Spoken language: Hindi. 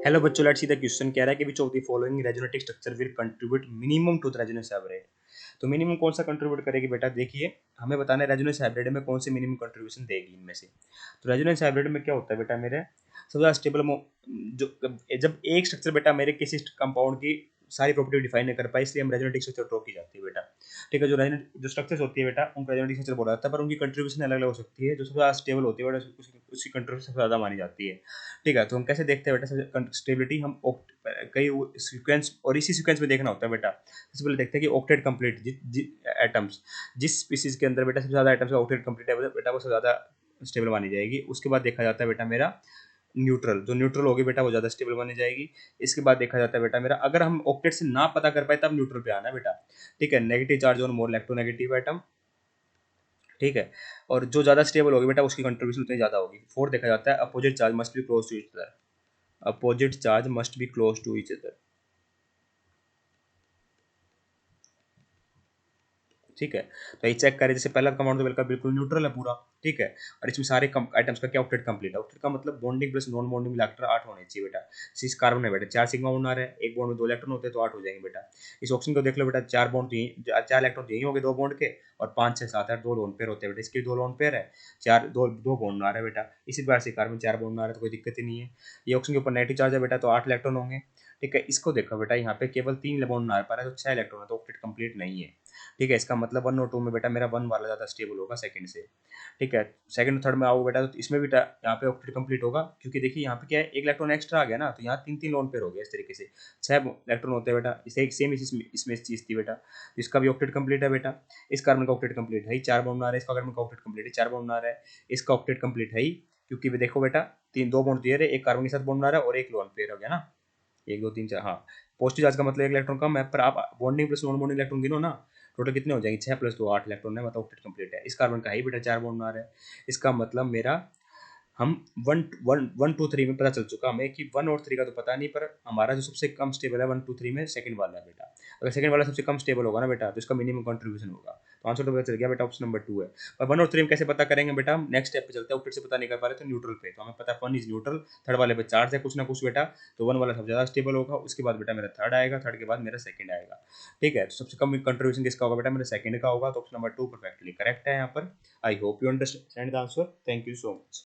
हेलो बच्चों, लेट्स सी द क्वेश्चन कह रहा है कि which of the following resonating structure will contribute minimum to the resonance hybrid. तो मिनिमम कौन सा कंट्रीब्यूट करेगी बेटा, देखिए हमें बताना है रेजोनेंस हाइब्रिड में कौन सी मिनिमम कंट्रीब्यूशन देगी इनमें से। तो रेजोनेंस हाइब्रिड में क्या होता है बेटा, मेरे सबसे ज़्यादा स्टेबल जो जब एक स्ट्रक्चर बेटा मेरे किसी कंपाउंड की सारी प्रॉपर्टी डिफाइन नहीं कर पाए, इसलिए हम रेजोनेटिक स्ट्रक्चर ड्रॉ की जाती है बेटा। ठीक है, जो स्ट्रक्चर्स होती है बेटा उनको रेजोनेटिक स्ट्रक्चर बोला जाता है, पर उनकी कंट्रीब्यूशन अलग अलग हो सकती है। जो सबसे ज़्यादा स्टेबल होती है बेटा उसकी कंट्रीब्यूशन सबसे ज़्यादा मानी जाती है। ठीक है, तो हम कैसे देखते हैं बेटा स्टेबिलिटी, हम कई सीक्वेंस और इसी सीक्वेंस में देखना होता है बेटा। सबसे पहले देखते हैं कि ऑक्टेट कंप्लीट एटम्स जिस स्पीसीज के अंदर बेटा सबसे ज़्यादा एटम्स का ऑक्टेट कंप्लीट है बेटा वो सबसे ज़्यादा स्टेबल मानी जाएगी। उसके बाद देखा जाता है बेटा मेरा न्यूट्रल, जो न्यूट्रल होगी बेटा वो ज़्यादा स्टेबल मानी जाएगी। इसके बाद देखा जाता है बेटा मेरा, अगर हम ऑक्टेट से ना पता कर पाए तब न्यूट्रल पे आना है बेटा। ठीक है, negative charge on more electronegative atom. ठीक है, और जो ज़्यादा स्टेबल होगी बेटा उसकी कंट्रीब्यूशन उतनी ज़्यादा होगी। फोर्थ देखा जाता है opposite charge must be close to each other. Opposite charge must be close to each other. ठीक है, तो ये चेक करें, जैसे पहला कंपाउंड तो बिल्कुल न्यूट्रल है पूरा। ठीक है, और इसमें सारे आइटम्स का क्या ऑक्टेट कंप्लीट है। ऑक्टेट का मतलब बॉन्डिंग प्लस नॉन बॉन्डिंग मिलाकर 8 होने चाहिए बेटा। सिक्स कार्बन है बेटा, 4 सिग्मा बॉन्ड आ रहा है, एक बॉन्ड में 2 इलेक्ट्रॉन होते हैं तो 8 हो जाएंगे बेटा। इस ऑप्शन को देख लो बेटा, 4 बॉन्ड तो यही, 4 इलेक्ट्रॉन तो यही होंगे 2 बॉन्ड के, और 5 6 7 8 2 लोन पेयर होते हैं बेटा। इसके 2 लोन पेयर है, 4 2 बॉन्ड आ रहा है बेटा। इसी प्रकार से कार्बन 4 बॉन्ड आ रहा है तो कोई दिक्कत ही नहीं है। ये ऑप्शन के ऊपर नेगेटिव चार्ज है बेटा, तो 8 इलेक्ट्रॉन होंगे। ठीक है, इसको देखो बेटा, यहाँ पे केवल 3 बॉन्ड आ पा रहा है तो 6 इलेक्ट्रॉन है, तो ऑक्टेट कंप्लीट नहीं है। ठीक है, इसका मतलब 1 और 2 में बेटा मेरा 1 वाला ज़्यादा स्टेबल होगा सेकंड से। ठीक है, सेकंड और थर्ड में आओगे बेटा तो इसमें भी यहाँ पे ऑक्टेट कंप्लीट होगा, क्योंकि देखिए यहाँ पे क्या है, एक इलेक्ट्रॉन एक्स्ट्रा आ गया ना, तो यहाँ 3 3 लोन पेयर हो गया। इस तरीके से 6 इलेक्ट्रॉन होते हैं बेटा। इसे एक सेम इसमें चीज़ थी बेटा, इसका भी ऑक्टेट कंप्लीट है बेटा। इस कार्बन का ऑक्टेट कंप्लीट है ही, 4 बॉन्ड आ रहा है। इसका कार्बन का ऑक्टेट कंप्लीट है, 4 बॉन्ड आ रहा है। इसका ऑक्टेट कंप्लीट है ही, क्योंकि देखो बेटा 2 बॉन्ड दिए रहे, एक कार्बन के साथ बॉन्ड आ रहा है और एक लोन पेयर हो गया ना। 1 2 3 4, हाँ। पॉजिटिव चार्ज का मतलब 1 इलेक्ट्रॉन कम है, पर आप bonding plus non bonding electron गिनो ना, टोटल कितने हो जाएंगे, 6 प्लस 2 8 इलेक्ट्रॉन है, मतलब ऑक्टेट कंप्लीट है। इस कार्बन का ही बेटा 4 बॉन्ड आ रहा है। इसका मतलब मेरा हम one one one two three में पता चल चुका हमें कि 1 और 3 का तो पता नहीं, पर हमारा जो सबसे कम स्टेबल है 1 2 3 में सेकंड वाला है बेटा। अगर सेकंड वाला सबसे कम स्टेबल होगा ना बेटा तो इसका मिनिमम कंट्रीब्यूशन होगा। तो आंसर तो पता चल गया बेटा, ऑप्शन नंबर 2 है। और 1 और 3 में कैसे पता करेंगे बेटा, हम नेक्स्ट स्टेप पे चलते हैं। ऑक्टेट से पता नहीं कर पा रहे तो न्यूट्रल पे, तो हमें पता है 1 इज न्यूट्रल, थर्ड वाले पे चार्ज है कुछ ना कुछ बेटा, तो 1 वाला सबसे ज़्यादा स्टेबल होगा। उसके बाद बेटा मेरा थर्ड आएगा, थर्ड के बाद मेरा सेकंड आएगा। ठीक है, तो सबसे कम कंट्रीब्यूशन किसका होगा बेटा, मेरा सेकंड का होगा। तो ऑप्शन नंबर 2 परफेक्टली करेक्ट है यहाँ पर। I hope you understand the answer. Thank you so much.